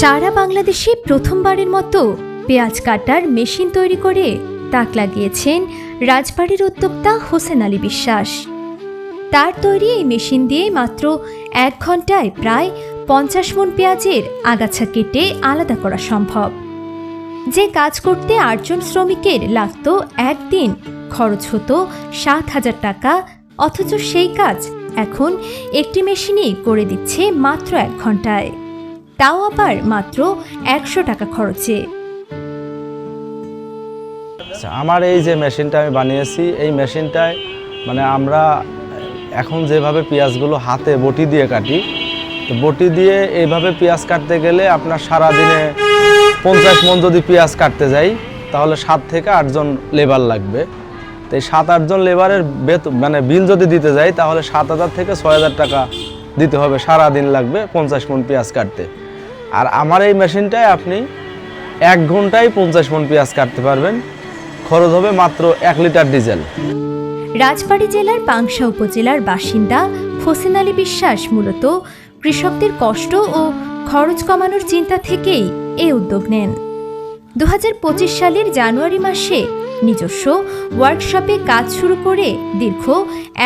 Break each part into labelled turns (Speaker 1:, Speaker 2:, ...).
Speaker 1: সারা বাংলাদেশে প্রথমবারের মতো পেঁয়াজ কাটার মেশিন তৈরি করে তাক লাগিয়েছেন রাজবাড়ীর উদ্যোক্তা হোসেন আলী বিশ্বাস। তার তৈরি এই মেশিন দিয়ে মাত্র 1 ঘন্টায় প্রায় 50 মণ পেঁয়াজের আগাছা কেটে আলাদা করা সম্ভব। যে কাজ করতে 8 জন শ্রমিকের লাগত একদিন, খরচ হতো 7,000 টাকা, অথচ সেই কাজ এখন একটি মেশিনই করে দিচ্ছে মাত্র 1 ঘন্টায়, তাও আবার মাত্র 100 টাকা খরচে।
Speaker 2: আমার এই যে মেশিনটা আমি বানিয়েছি, এই মেশিনটায় মানে আমরা এখন যেভাবে পেঁয়াজগুলো হাতে বটি দিয়ে কাটি, তো বটি দিয়ে এইভাবে পেঁয়াজ কাটতে গেলে আপনার সারাদিনে 50 মণ যদি পেঁয়াজ কাটতে যাই তাহলে 7 থেকে 8 জন লেবার লাগবে। তো এই 7-8 জন লেবারের মানে বিল যদি দিতে যাই তাহলে 7,000 থেকে 6,000 টাকা দিতে হবে, সারাদিন লাগবে 50 মণ পেঁয়াজ কাটতে। আর আমার এই মেশিনটায় আপনি 1 ঘন্টায় 50 মণ পেঁয়াজ কাটতে পারবেন, খরচ হবে মাত্র 1 লিটার ডিজেল।
Speaker 1: রাজবাড়ী জেলার পাংশা উপজেলার বাসিন্দা হোসেন আলী বিশ্বাস মূলত কৃষকদের কষ্ট ও খরচ কমানোর চিন্তা থেকেই এই উদ্যোগ নেন। 2025 সালের জানুয়ারি মাসে নিজস্ব ওয়ার্কশপে কাজ শুরু করে দীর্ঘ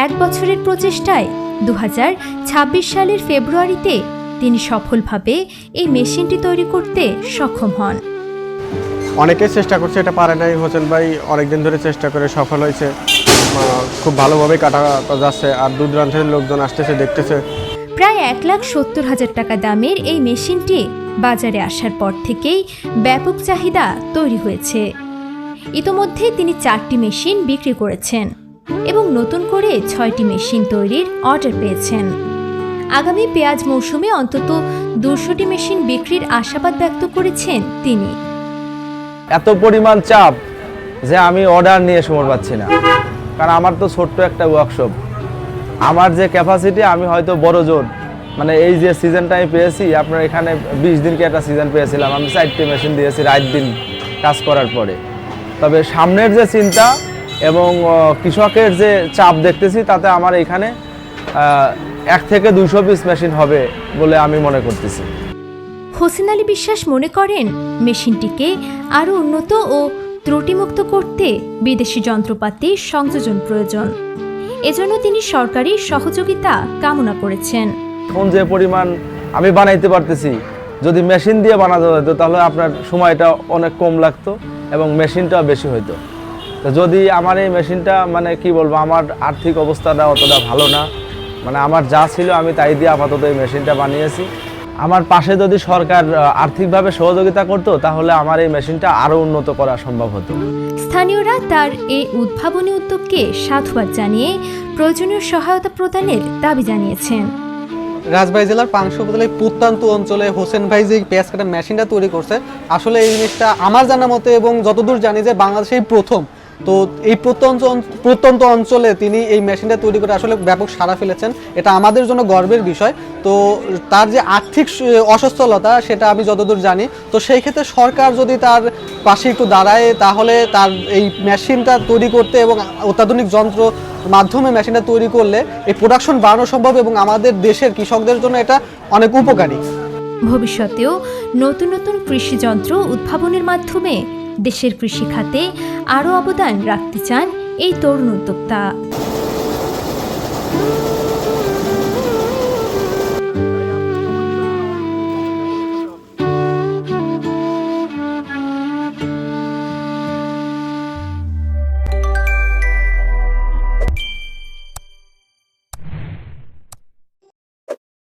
Speaker 1: 1 বছরের প্রচেষ্টায় 2026 সালের ফেব্রুয়ারিতে তিনি সফলভাবে এই মেশিনটি তৈরি করতে সক্ষম হন।
Speaker 3: অনেকে চেষ্টা করছে, এটা পারে নাই। হোসেন ভাই অনেকদিন ধরে চেষ্টা করে সফল হয়েছে, খুব ভালোভাবে কাটা যাচ্ছে, আর দূর দূরান্তের লোকজন আসতেছে, দেখতেছে।
Speaker 1: প্রায় 1,70,000 টাকা দামের এই মেশিনটি বাজারে আসার পর থেকেই ব্যাপক চাহিদা তৈরি হয়েছে। ইতোমধ্যে তিনি 4টি মেশিন বিক্রি করেছেন এবং নতুন করে 6টি মেশিন তৈরির অর্ডার পেয়েছেন। আগামী পেঁয়াজ মৌসুমে অন্তত 200টি মেশিন বিক্রির আশাবাদ ব্যক্ত করেছেন তিনি।
Speaker 2: এত পরিমাণ চাপ যে আমি অর্ডার নিয়ে সময় পাচ্ছি না, কারণ আমার তো ছোট্ট একটা ওয়ার্কশপ। আমার যে ক্যাপাসিটি, আমি হয়তো বড় জোর মানে এই যে সিজনটা আমি পেয়েছি, আপনার এখানে 20 দিনকে একটা সিজন পেয়েছিলাম, আমি 4টি মেশিন দিয়েছি রাত দিন কাজ করার পরে। তবে সামনের যে চিন্তা এবং কৃষকের যে চাপ দেখতেছি, তাতে আমার এখানে 1 থেকে 200 পিস মেশিন হবে বলে আমি মনে করতেছি।
Speaker 1: হোসেন আলী বিশ্বাস মনে করেন মেশিনটিকে আরও উন্নত ও ত্রুটিমুক্ত করতে বিদেশি যন্ত্রপাতি সংযোজন প্রয়োজন। এজন্য তিনি সরকারি সহযোগিতা কামনা করেছেন।
Speaker 2: এখন যে পরিমাণ আমি বানাইতে পারতেছি, যদি মেশিন দিয়ে বানাতে হতো তাহলে আপনার সময়টা অনেক কম লাগতো এবং মেশিনটাও বেশি হইতো। তো যদি আমার এই মেশিনটা মানে কি বলবো, আমার আর্থিক অবস্থাটা অতটা ভালো না, মানে আমার যা ছিল আমি তাই দিয়ে আপাতত এই মেশিনটা বানিয়েছি। আমার পাশে যদি সরকার আর্থিকভাবে সহযোগিতা করতো তাহলে আমার এই মেশিনটা আরও উন্নত করা সম্ভব হতো।
Speaker 1: স্থানীয়রা তার এই উদ্ভাবনী উদ্যোগকে সাধুবাদ জানিয়ে প্রয়োজনীয় সহায়তা প্রদানের দাবি জানিয়েছেন।
Speaker 4: রাজবাড়ী জেলার পাংশা উপজেলার প্রত্যন্ত অঞ্চলে হোসেন ভাই যে পেঁয়াজ কাটার মেশিনটা তৈরি করছে, আসলে এই জিনিসটা আমার জানা মতে এবং যতদূর জানি যে বাংলাদেশেই প্রথম। তো এই প্রত্যন্ত অঞ্চলে তিনি এই মেশিনটা তৈরি করে আসলে ব্যাপক সাড়া ফেলেছেন, এটা আমাদের জন্য গর্বের বিষয়। তো তার যে আর্থিক অসচ্ছলতা, সেটা আমি যতদূর জানি, তো সেই ক্ষেত্রে সরকার যদি তার পাশে একটু দাঁড়ায় তাহলে তার এই মেশিনটা তৈরি করতে এবং অত্যাধুনিক যন্ত্র মাধ্যমে মেশিনটা তৈরি করলে এই প্রোডাকশন বাড়ানো সম্ভব এবং আমাদের দেশের কৃষকদের জন্য এটা অনেক উপকারী।
Speaker 1: ভবিষ্যতেও নতুন নতুন কৃষি যন্ত্র উদ্ভাবনের মাধ্যমে দেশের কৃষি খাতে আরও অবদান রাখতে চান এই তরুণ উদ্যোক্তা।